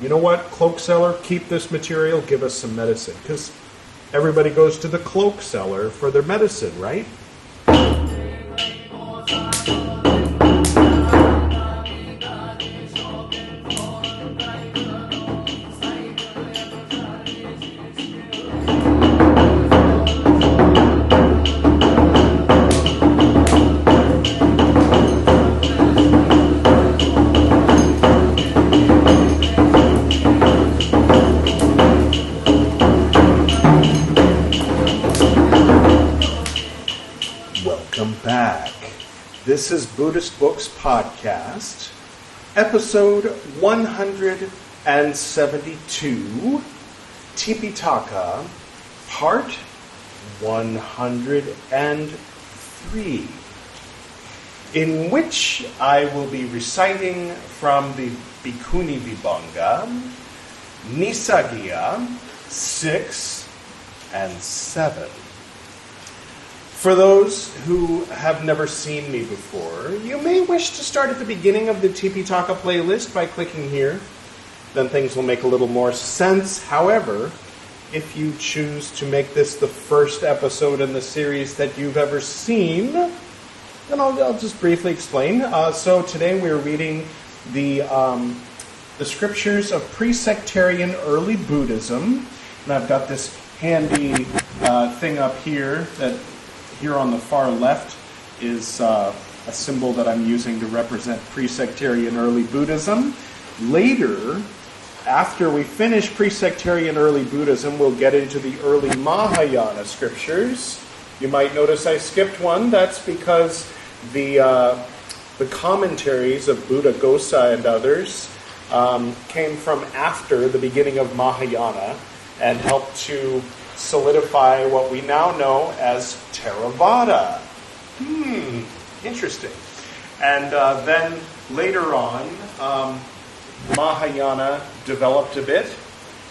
You know what, cloak seller, keep this material, give us some medicine. Because everybody goes to the cloak seller for their medicine, right? This is Buddhist Books Podcast, episode 172, Tipiṭaka, part 103, in which I will be reciting from the Bhikkhunivibhaṅga, Nissaggiya 6 and 7. For those who have never seen me before, you may wish to start at the beginning of the Tipiṭaka playlist by clicking here. Then things will make a little more sense. However, if you choose to make this the first episode in the series that you've ever seen, then I'll just briefly explain. So today we're reading the scriptures of pre-sectarian early Buddhism. And I've got this handy thing up here that here on the far left is a symbol that I'm using to represent pre-sectarian early Buddhism. Later, after we finish pre-sectarian early Buddhism, we'll get into the early Mahayana scriptures. You might notice I skipped one. That's because the commentaries of Buddhaghosa and others came from after the beginning of Mahayana and helped to solidify what we now know as Theravada. Interesting. And then later on, Mahayana developed a bit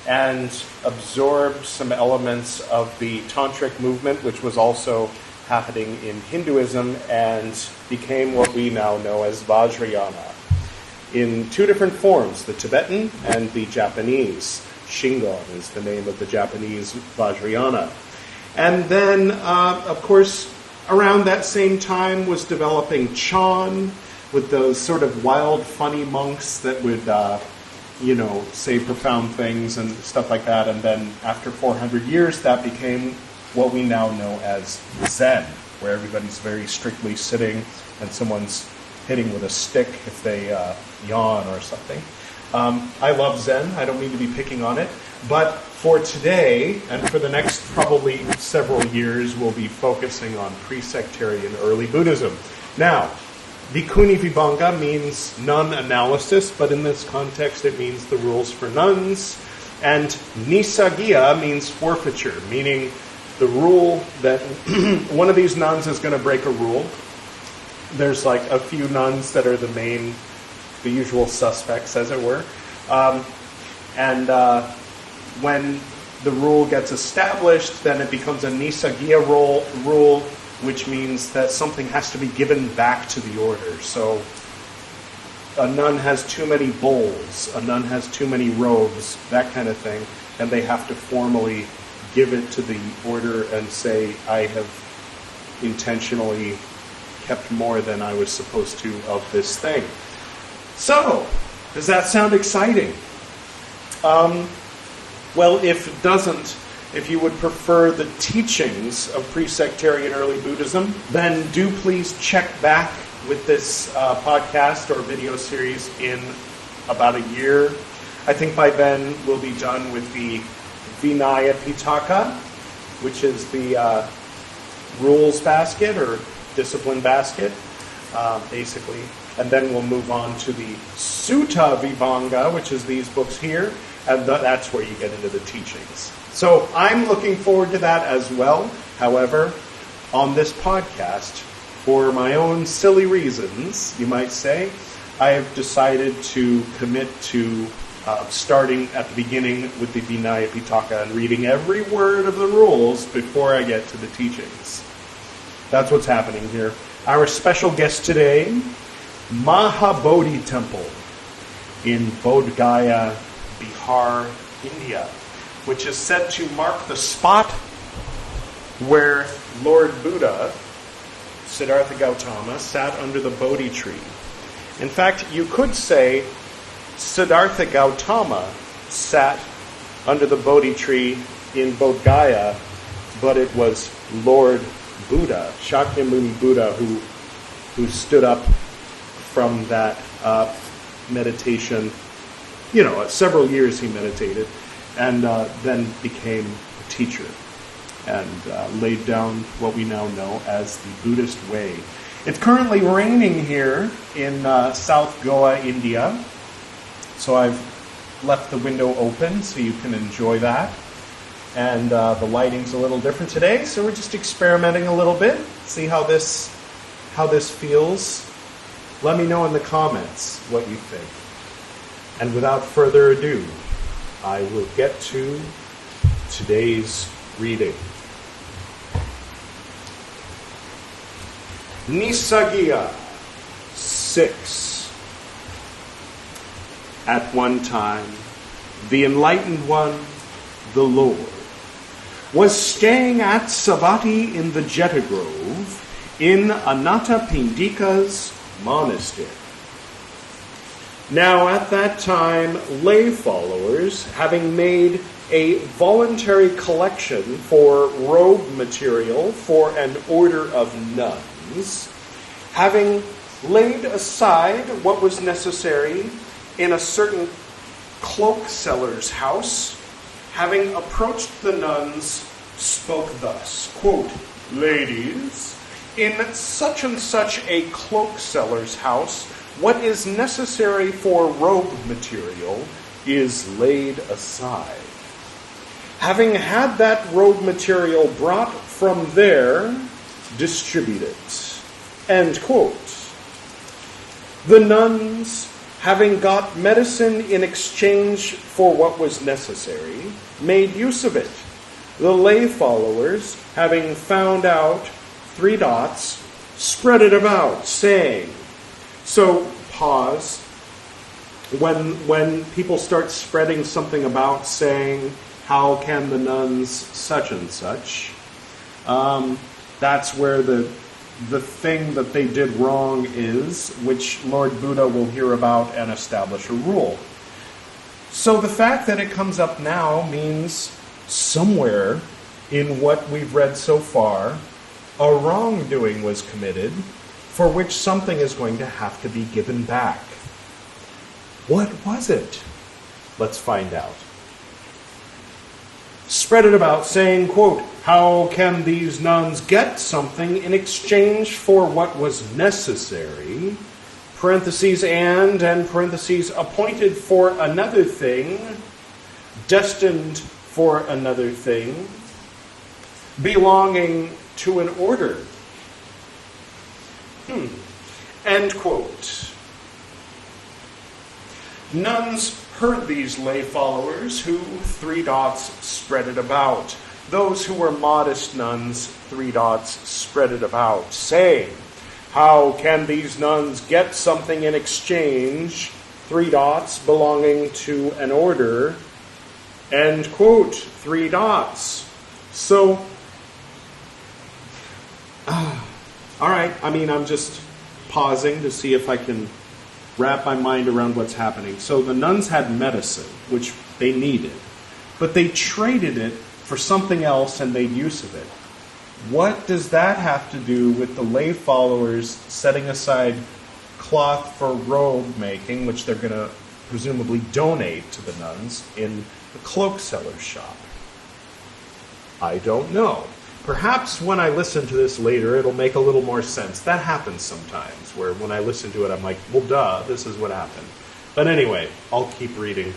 and absorbed some elements of the Tantric movement, which was also happening in Hinduism, and became what we now know as Vajrayana, in two different forms, the Tibetan and the Japanese. Shingon is the name of the Japanese Vajrayana. And then, of course, around that same time was developing Chan, with those sort of wild, funny monks that would, say profound things and stuff like that. And then after 400 years, that became what we now know as Zen, where everybody's very strictly sitting and someone's hitting with a stick if they yawn or something. I love Zen. I don't mean to be picking on it. But for today, and for the next probably several years, we'll be focusing on pre-sectarian early Buddhism. Now, Bhikkhunivibhaṅga means nun analysis, but in this context it means the rules for nuns. And Nissaggiya means forfeiture, meaning the rule that one of these nuns is going to break a rule. There's like a few nuns that are the usual suspects, as it were. When the rule gets established, then it becomes a Nissaggiya rule, which means that something has to be given back to the order. So a nun has too many bowls, a nun has too many robes, that kind of thing, and they have to formally give it to the order and say, I have intentionally kept more than I was supposed to of this thing. So, does that sound exciting? Well, if it doesn't, if you would prefer the teachings of pre-sectarian early Buddhism, then do please check back with this podcast or video series in about a year. I think by then we'll be done with the Vinaya Piṭaka, which is the rules basket or discipline basket, basically. And then we'll move on to the Sutta Vibhaṅga, which is these books here, and that's where you get into the teachings. So I'm looking forward to that as well. However, on this podcast, for my own silly reasons, you might say, I have decided to commit to starting at the beginning with the Vinaya Piṭaka and reading every word of the rules before I get to the teachings. That's what's happening here. Our special guest today, Mahabodhi Temple in Bodh Gaya, Bihar, India, which is said to mark the spot where Lord Buddha, Siddhartha Gautama, sat under the Bodhi tree. In fact, you could say Siddhartha Gautama sat under the Bodhi tree in Bodh Gaya, but it was Lord Buddha, Shakyamuni Buddha, who stood up from that meditation. Several years he meditated, and then became a teacher and laid down what we now know as the Buddhist way. It's currently raining here in South Goa, India, so I've left the window open so you can enjoy that. And the lighting's a little different today, so we're just experimenting a little bit, see how this feels. Let me know in the comments what you think. And without further ado, I will get to today's reading. Nissaggiya 6. At one time, the Enlightened One, the Lord, was staying at Savatthi in the Jeta Grove in Anathapindika's monastery. Now at that time, lay followers, having made a voluntary collection for robe material for an order of nuns, having laid aside what was necessary in a certain cloak seller's house, having approached the nuns, spoke thus, quote, "Ladies, in such and such a cloak seller's house, what is necessary for robe material is laid aside. Having had that robe material brought from there, distribute it." End quote. The nuns, having got medicine in exchange for what was necessary, made use of it. The lay followers, having found out 3 dots, spread it about, saying. So, pause. When people start spreading something about, saying, how can the nuns such and such, that's where the thing that they did wrong is, which Lord Buddha will hear about and establish a rule. So the fact that it comes up now means somewhere in what we've read so far, a wrongdoing was committed for which something is going to have to be given back. What was it? Let's find out. Spread it about, saying, quote, "How can these nuns get something in exchange for what was necessary, parentheses, and parentheses, appointed for another thing, destined for another thing, belonging to an order?" End quote. Nuns heard these lay followers who 3 dots spread it about. Those who were modest nuns, 3 dots spread it about, saying, "How can these nuns get something in exchange, 3 dots, belonging to an order?" End quote. 3 dots. So, all right, I'm just pausing to see if I can wrap my mind around what's happening. So the nuns had medicine, which they needed, but they traded it for something else and made use of it. What does that have to do with the lay followers setting aside cloth for robe making, which they're going to presumably donate to the nuns in the cloak seller's shop? I don't know. Perhaps when I listen to this later, it'll make a little more sense. That happens sometimes, where when I listen to it, I'm like, well, duh, this is what happened. But anyway, I'll keep reading.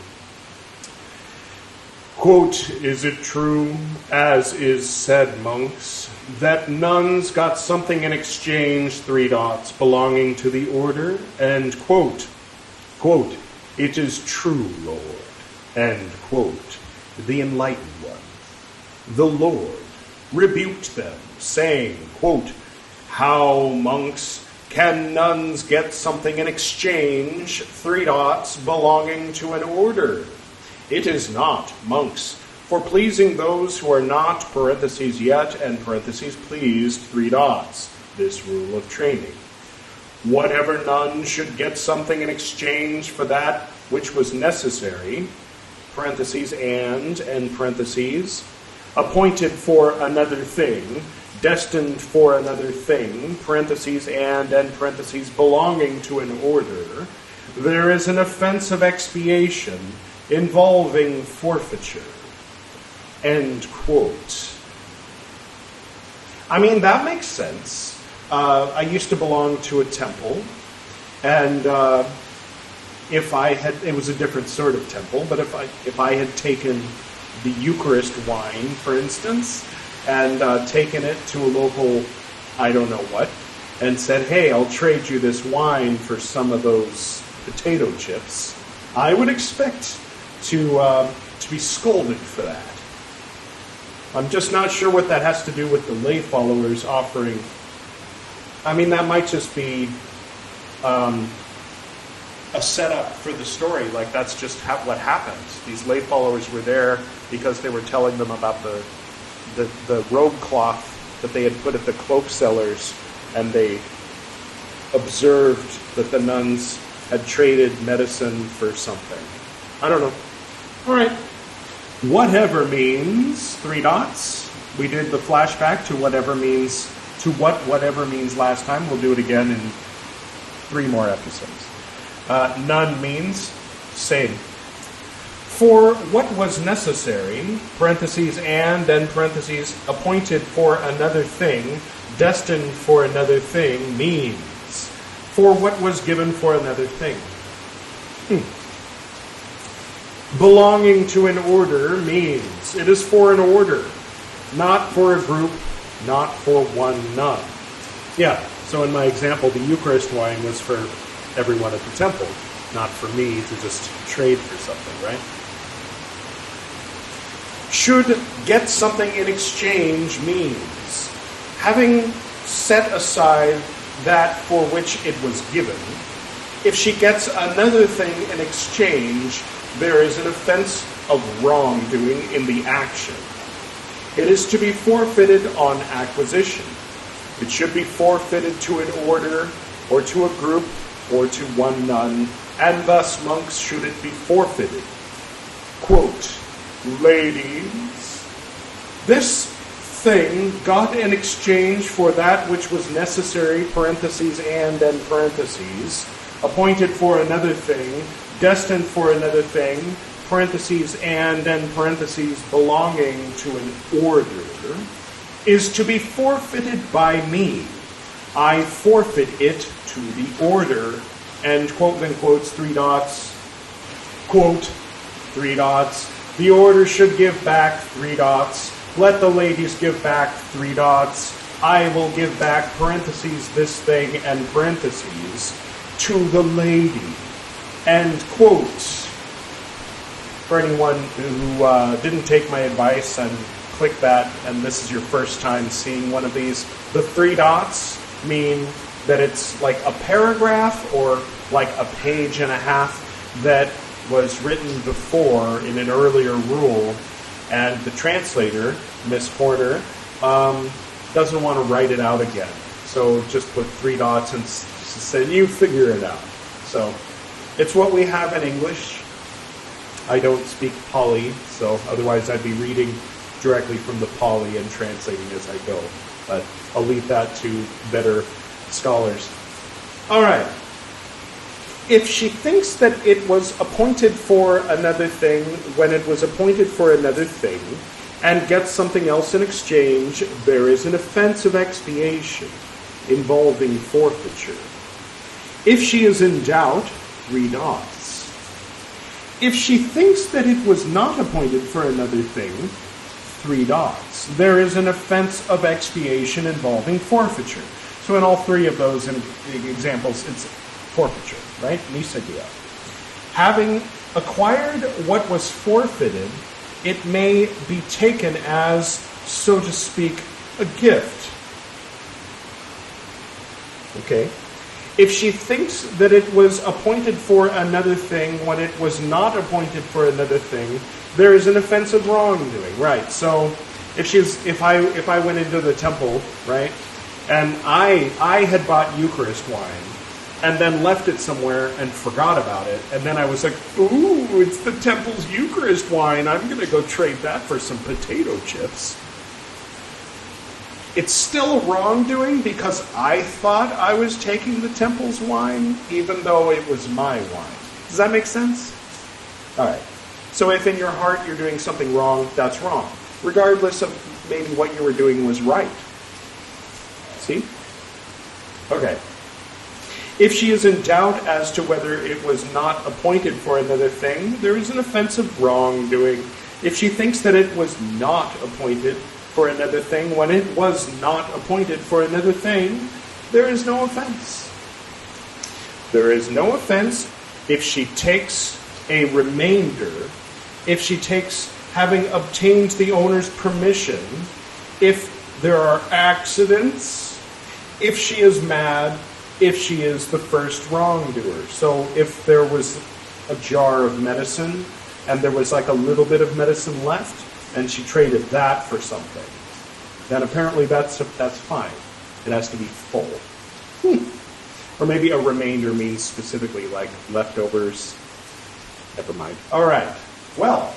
Quote, "Is it true, as is said, monks, that nuns got something in exchange, 3 dots, belonging to the order?" End quote. Quote, "It is true, Lord." End quote. The Enlightened One, the Lord, rebuked them, saying, quote, "How, monks, can nuns get something in exchange, 3 dots, belonging to an order?" It is not, monks, for pleasing those who are not, parentheses yet, and parentheses pleased, three dots, this rule of training. Whatever nun should get something in exchange for that which was necessary, parentheses and parentheses, appointed for another thing, destined for another thing, parentheses and parentheses belonging to an order, there is an offense of expiation involving forfeiture. End quote. I mean, that makes sense. I used to belong to a temple, and it was a different sort of temple, but if I had taken the Eucharist wine, for instance, and taken it to a local, I don't know what, and said, hey, I'll trade you this wine for some of those potato chips, I would expect to be scolded for that. I'm just not sure what that has to do with the lay followers offering. I mean, that might just be a setup for the story. Like, that's just what happened. These lay followers were there because they were telling them about the robe cloth that they had put at the cloak sellers, and they observed that the nuns had traded medicine for something. I don't know. All right. Whatever means, three dots. We did the flashback to whatever means, whatever means last time. We'll do it again in 3 more episodes. None means same. For what was necessary, parentheses and parentheses, appointed for another thing, destined for another thing, means for what was given for another thing. Belonging to an order means it is for an order, not for a group, not for one nun. Yeah, so in my example, the Eucharist wine was for everyone at the temple, not for me to just trade for something, right? Should get something in exchange means having set aside that for which it was given, if she gets another thing in exchange, there is an offense of wrongdoing in the action. It is to be forfeited on acquisition. It should be forfeited to an order, or to a group, or to one nun, and thus, monks, should it be forfeited. Quote, ladies, this thing got in exchange for that which was necessary, parentheses and parentheses, appointed for another thing, destined for another thing, parentheses and parentheses belonging to an order, is to be forfeited by me. I forfeit it to the order, and quote, then quotes, 3 dots, quote, 3 dots, the order should give back 3 dots, let the ladies give back 3 dots, I will give back, parentheses, this thing, and parentheses, to the lady. End quotes. For anyone who didn't take my advice and click that, and this is your first time seeing one of these, the 3 dots mean that it's like a paragraph or like a page and a half that was written before in an earlier rule, and the translator, Miss Horner, doesn't want to write it out again. So just put 3 dots and said, you figure it out. So it's what we have in English. I don't speak Pali, so otherwise I'd be reading directly from the Pali and translating as I go. But I'll leave that to better scholars. All right. If she thinks that it was appointed for another thing when it was appointed for another thing, and gets something else in exchange, there is an offense of expiation involving forfeiture. If she is in doubt, 3 dots. If she thinks that it was not appointed for another thing, 3 dots. There is an offense of expiation involving forfeiture. So in all 3 of those examples, it's forfeiture, right? Nissaggiya. Having acquired what was forfeited, it may be taken as, so to speak, a gift. Okay? If she thinks that it was appointed for another thing when it was not appointed for another thing, there is an offense of wrongdoing, right? So if I went into the temple, right, and I had bought Eucharist wine and then left it somewhere and forgot about it, and then I was like, ooh, it's the temple's Eucharist wine, I'm going to go trade that for some potato chips. It's still wrongdoing because I thought I was taking the temple's wine, even though it was my wine. Does that make sense? All right. So if in your heart you're doing something wrong, that's wrong, regardless of maybe what you were doing was right. See? Okay. If she is in doubt as to whether it was not appointed for another thing, there is an offense of wrongdoing. If she thinks that it was not appointed for another thing when it was not appointed for another thing, there is no offense. There is no offense if she takes a remainder, if she takes having obtained the owner's permission, if there are accidents, if she is mad, if she is the first wrongdoer. So if there was a jar of medicine and there was like a little bit of medicine left, and she traded that for something, then apparently that's fine. It has to be full. Or maybe a remainder means specifically like leftovers. Never mind. All right. Well,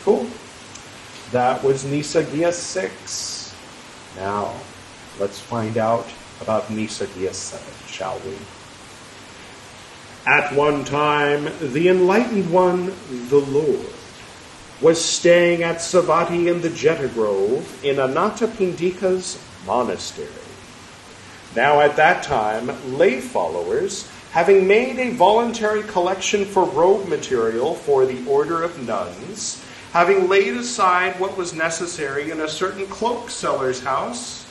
cool. That was Nissaggiya 6. Now, let's find out about Nissaggiya 7, shall we? At one time, the Enlightened One, the Lord, was staying at Savatthi in the Jeta Grove in Anathapindika's monastery. Now at that time, lay followers, having made a voluntary collection for robe material for the order of nuns, having laid aside what was necessary in a certain cloak seller's house,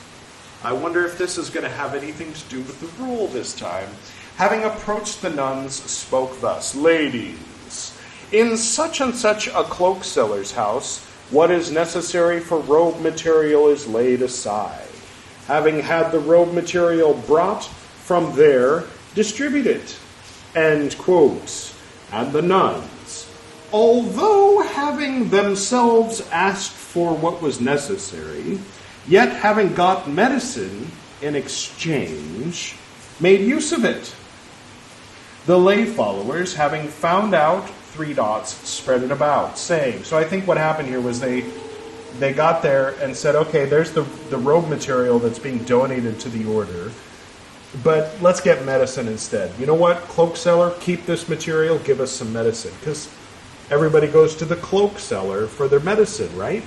I wonder if this is going to have anything to do with the rule this time, having approached the nuns, spoke thus, Ladies, in such and such a cloak seller's house, what is necessary for robe material is laid aside. Having had the robe material brought from there, distribute it. End quote. And the nuns, although having themselves asked for what was necessary, yet having got medicine in exchange, made use of it. The lay followers, having found out, 3 dots, spread it about, saying. So I think what happened here was they got there and said, okay, there's the robe material that's being donated to the order, but let's get medicine instead. You know what, cloak seller, keep this material, give us some medicine. Because everybody goes to the cloak seller for their medicine, right?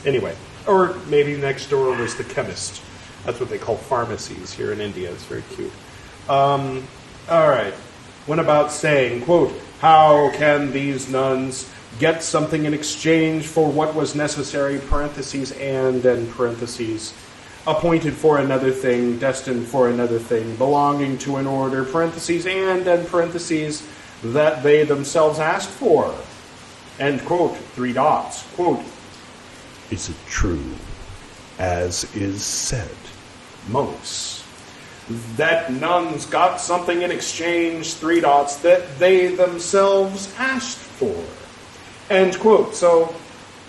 Anyway, or maybe next door was the chemist. That's what they call pharmacies here in India. It's very cute. All right. Went about saying, quote, how can these nuns get something in exchange for what was necessary, parentheses, and parentheses, appointed for another thing, destined for another thing, belonging to an order, parentheses, and parentheses, that they themselves asked for. End quote, 3 dots. Quote, is it true, as is said, monks, that nuns got something in exchange, 3 dots, that they themselves asked for? End quote. So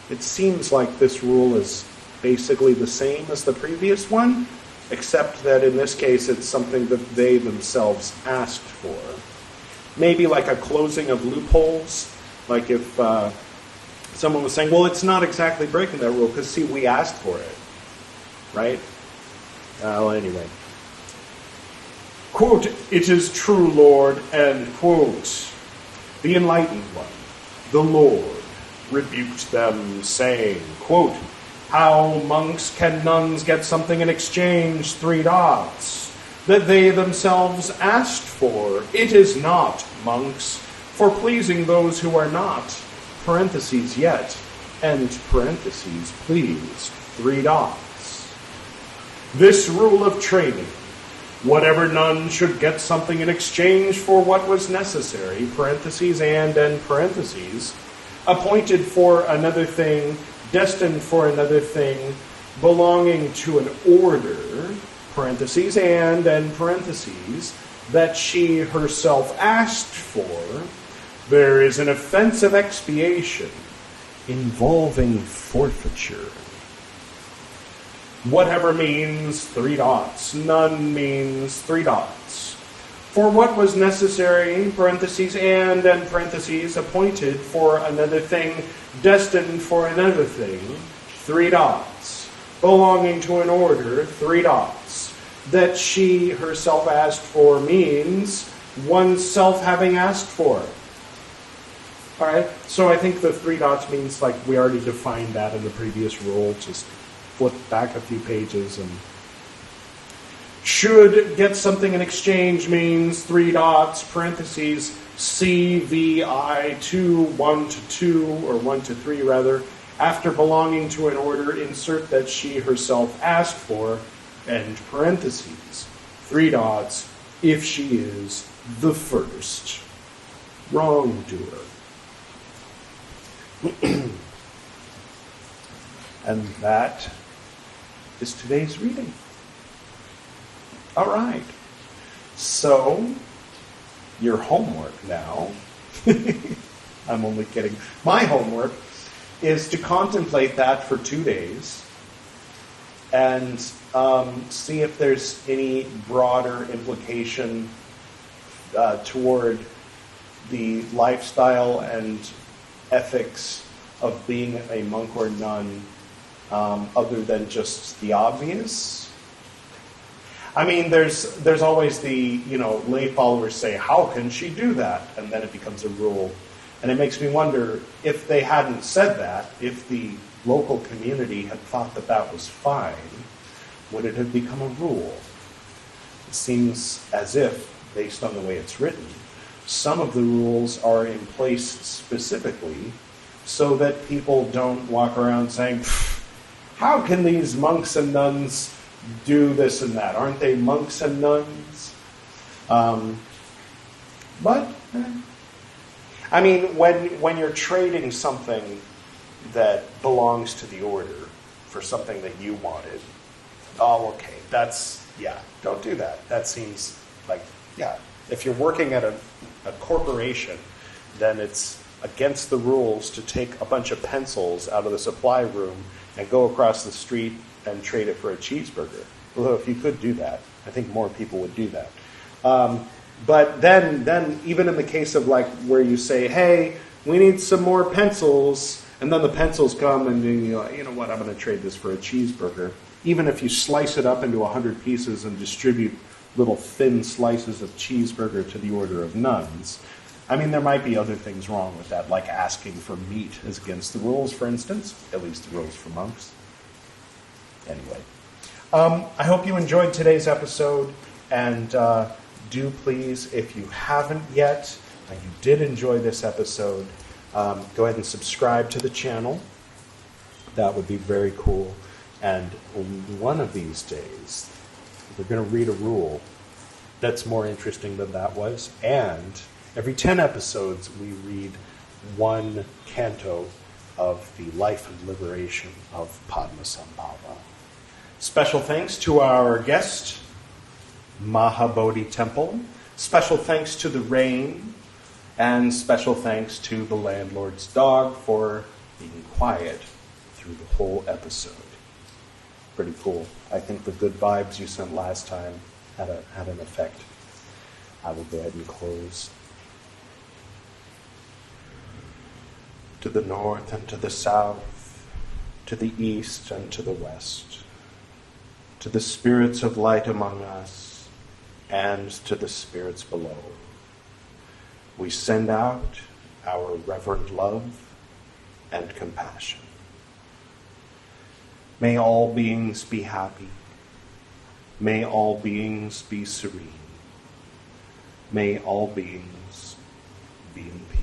it seems like this rule is basically the same as the previous one, except that in this case it's something that they themselves asked for. Maybe like a closing of loopholes, like if someone was saying, well, it's not exactly breaking that rule because, see, we asked for it, right? Well, anyway. Quote, it is true, Lord, end quote. The Enlightened One, the Lord, rebuked them, saying, quote, how, monks, can nuns get something in exchange, 3 dots, that they themselves asked for? It is not, monks, for pleasing those who are not, parentheses, yet, end parentheses, pleased, 3 dots. This rule of training, whatever nun should get something in exchange for what was necessary, parentheses, and parentheses, appointed for another thing, destined for another thing, belonging to an order, parentheses, and parentheses, that she herself asked for, there is an offense of expiation involving forfeiture. Whatever means 3 dots. None means 3 dots. For what was necessary, parentheses, and parentheses, appointed for another thing, destined for another thing, 3 dots. Belonging to an order, 3 dots. That she herself asked for means oneself having asked for. All right, so I think the 3 dots means, like, we already defined that in the previous rule. Just flip back a few pages. And should get something in exchange means 3 dots, parentheses, CVI 2, 1 to 2, or 1 to 3 rather. After belonging to an order, insert that she herself asked for, end parentheses. 3 dots, if she is the first wrongdoer. And that is today's reading. All right. So, your homework now, I'm only kidding. My homework is to contemplate that for 2 days and see if there's any broader implication toward the lifestyle and ethics of being a monk or nun, other than just the obvious. I mean, there's always the, lay followers say, how can she do that? And then it becomes a rule. And it makes me wonder, if they hadn't said that, if the local community had thought that that was fine, would it have become a rule? It seems as if, based on the way it's written, some of the rules are in place specifically so that people don't walk around saying, how can these monks and nuns do this and that? Aren't they monks and nuns? But I mean, when you're trading something that belongs to the order for something that you wanted, okay, don't do that. That seems like, if you're working at a corporation, then it's against the rules to take a bunch of pencils out of the supply room and go across the street and trade it for a cheeseburger. Although if you could do that, I think more people would do that. But then even in the case of like where you say, hey, we need some more pencils, and then the pencils come and you're like, you know what, I'm going to trade this for a cheeseburger. Even if you slice it up into 100 pieces and distribute little thin slices of cheeseburger to the order of nuns, I mean, there might be other things wrong with that, like asking for meat is against the rules, for instance, at least the rules for monks. Anyway, I hope you enjoyed today's episode, and do please, if you haven't yet, and you did enjoy this episode, go ahead and subscribe to the channel. That would be very cool. And one of these days, we're going to read a rule that's more interesting than that was, and every 10 episodes, we read one canto of the life and liberation of Padmasambhava. Special thanks to our guest, Mahabodhi Temple. Special thanks to the rain. And special thanks to the landlord's dog for being quiet through the whole episode. Pretty cool. I think the good vibes you sent last time had an effect. I will go ahead and close. To the north and to the south, to the east and to the west, to the spirits of light among us, and to the spirits below, we send out our reverent love and compassion. May all beings be happy. May all beings be serene. May all beings be in peace.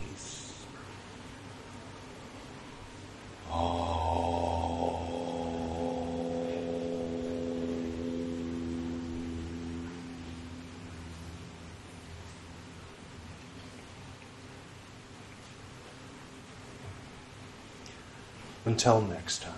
Until next time.